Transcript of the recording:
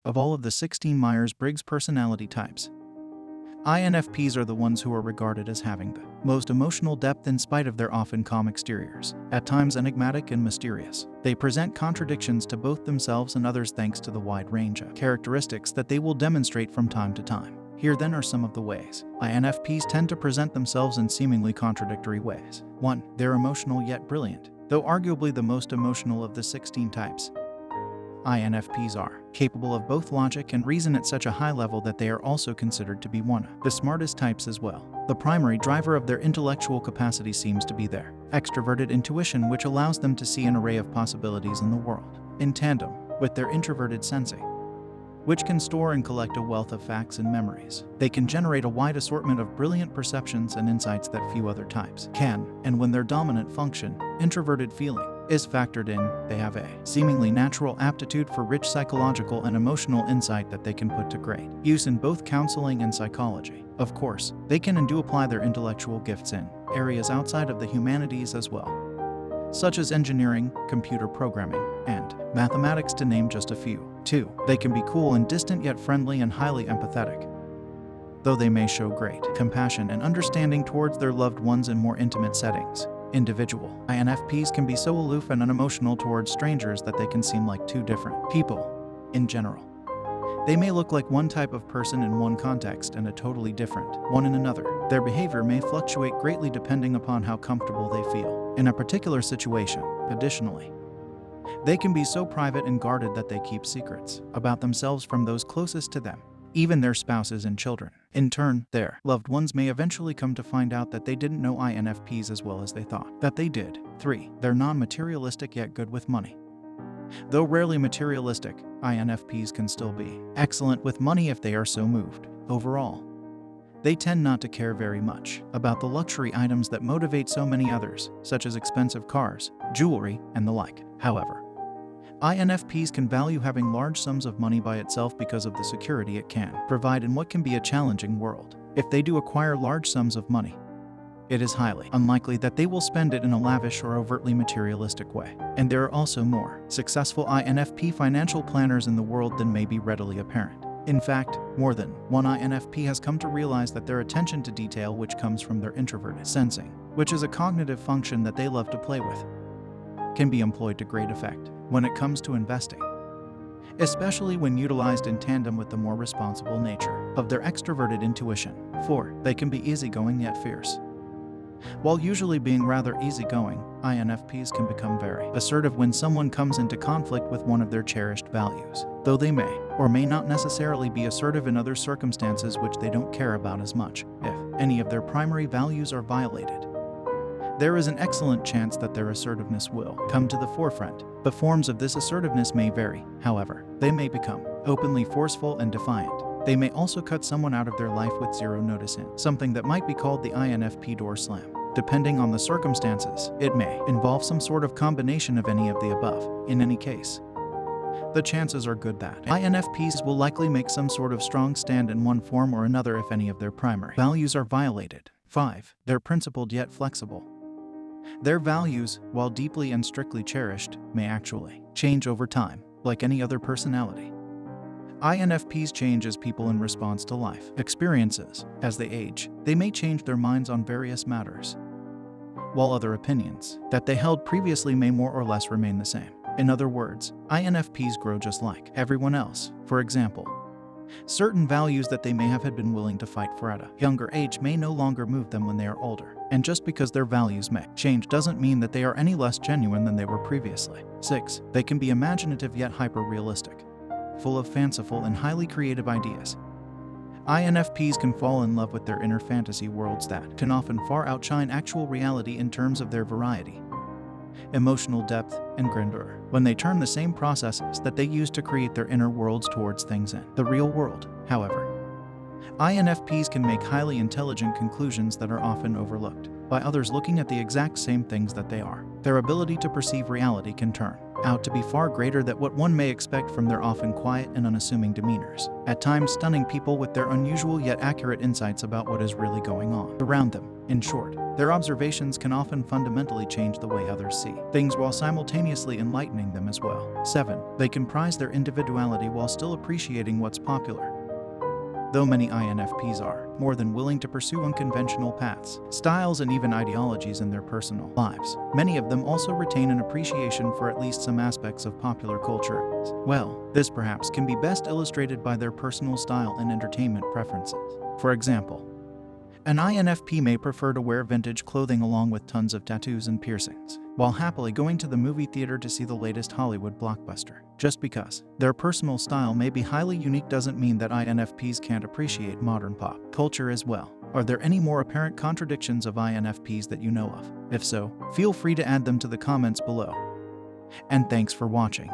Of all of the 16 Myers-Briggs personality types, INFPs are the ones who are regarded as having the most emotional depth in spite of their often calm exteriors, at times enigmatic and mysterious. They present contradictions to both themselves and others thanks to the wide range of characteristics that they will demonstrate from time to time. Here then are some of the ways INFPs tend to present themselves in seemingly contradictory ways. 1. They're emotional yet brilliant. Though arguably the most emotional of the 16 types, INFPs are capable of both logic and reason at such a high level that they are also considered to be one of the smartest types as well. The primary driver of their intellectual capacity seems to be their extroverted intuition, which allows them to see an array of possibilities in the world, in tandem with their introverted sensing, which can store and collect a wealth of facts and memories. They can generate a wide assortment of brilliant perceptions and insights that few other types can, and when their dominant function, introverted feeling, is factored in, they have a seemingly natural aptitude for rich psychological and emotional insight that they can put to great use in both counseling and psychology. Of course, they can and do apply their intellectual gifts in areas outside of the humanities as well, such as engineering, computer programming, and mathematics, to name just a few. 2. They can be cool and distant yet friendly and highly empathetic. Though they may show great compassion and understanding towards their loved ones in more intimate settings, individual INFPs can be so aloof and unemotional towards strangers that they can seem like two different people. In general, they may look like one type of person in one context and a totally different one in another. Their behavior may fluctuate greatly depending upon how comfortable they feel in a particular situation. Additionally, they can be so private and guarded that they keep secrets about themselves from those closest to them, even their spouses and children. In turn, their loved ones may eventually come to find out that they didn't know INFPs as well as they thought that they did. 3. They're non-materialistic yet good with money. Though rarely materialistic, INFPs can still be excellent with money if they are so moved. Overall, they tend not to care very much about the luxury items that motivate so many others, such as expensive cars, jewelry, and the like. However, INFPs can value having large sums of money by itself because of the security it can provide in what can be a challenging world. If they do acquire large sums of money, it is highly unlikely that they will spend it in a lavish or overtly materialistic way. And there are also more successful INFP financial planners in the world than may be readily apparent. In fact, more than one INFP has come to realize that their attention to detail, which comes from their introverted sensing, which is a cognitive function that they love to play with, can be employed to great effect when it comes to investing, especially when utilized in tandem with the more responsible nature of their extroverted intuition. 4. They can be easygoing yet fierce. While usually being rather easygoing, INFPs can become very assertive when someone comes into conflict with one of their cherished values, though they may or may not necessarily be assertive in other circumstances which they don't care about as much. If any of their primary values are violated, there is an excellent chance that their assertiveness will come to the forefront. The forms of this assertiveness may vary, however. They may become openly forceful and defiant. They may also cut someone out of their life with zero notice in something that might be called the INFP door slam. Depending on the circumstances, it may involve some sort of combination of any of the above. In any case, the chances are good that INFPs will likely make some sort of strong stand in one form or another if any of their primary values are violated. 5. They're principled yet flexible. Their values, while deeply and strictly cherished, may actually change over time, like any other personality. INFPs change as people in response to life experiences. As they age, they may change their minds on various matters, while other opinions that they held previously may more or less remain the same. In other words, INFPs grow just like everyone else. For example, certain values that they may have had been willing to fight for at a younger age may no longer move them when they are older. And just because their values may change doesn't mean that they are any less genuine than they were previously. 6. They can be imaginative yet hyper-realistic, full of fanciful and highly creative ideas. INFPs can fall in love with their inner fantasy worlds that can often far outshine actual reality in terms of their variety, emotional depth, and grandeur, when they turn the same processes that they use to create their inner worlds towards things in the real world. However, INFPs can make highly intelligent conclusions that are often overlooked by others looking at the exact same things that they are. Their ability to perceive reality can turn out to be far greater than what one may expect from their often quiet and unassuming demeanors, at times stunning people with their unusual yet accurate insights about what is really going on around them. In short, their observations can often fundamentally change the way others see things while simultaneously enlightening them as well. 7. They can prize their individuality while still appreciating what's popular. Though many INFPs are more than willing to pursue unconventional paths, styles, and even ideologies in their personal lives, many of them also retain an appreciation for at least some aspects of popular culture. Well, this perhaps can be best illustrated by their personal style and entertainment preferences. For example, an INFP may prefer to wear vintage clothing along with tons of tattoos and piercings, while happily going to the movie theater to see the latest Hollywood blockbuster. Just because their personal style may be highly unique doesn't mean that INFPs can't appreciate modern pop culture as well. Are there any more apparent contradictions of INFPs that you know of? If so, feel free to add them to the comments below. And thanks for watching.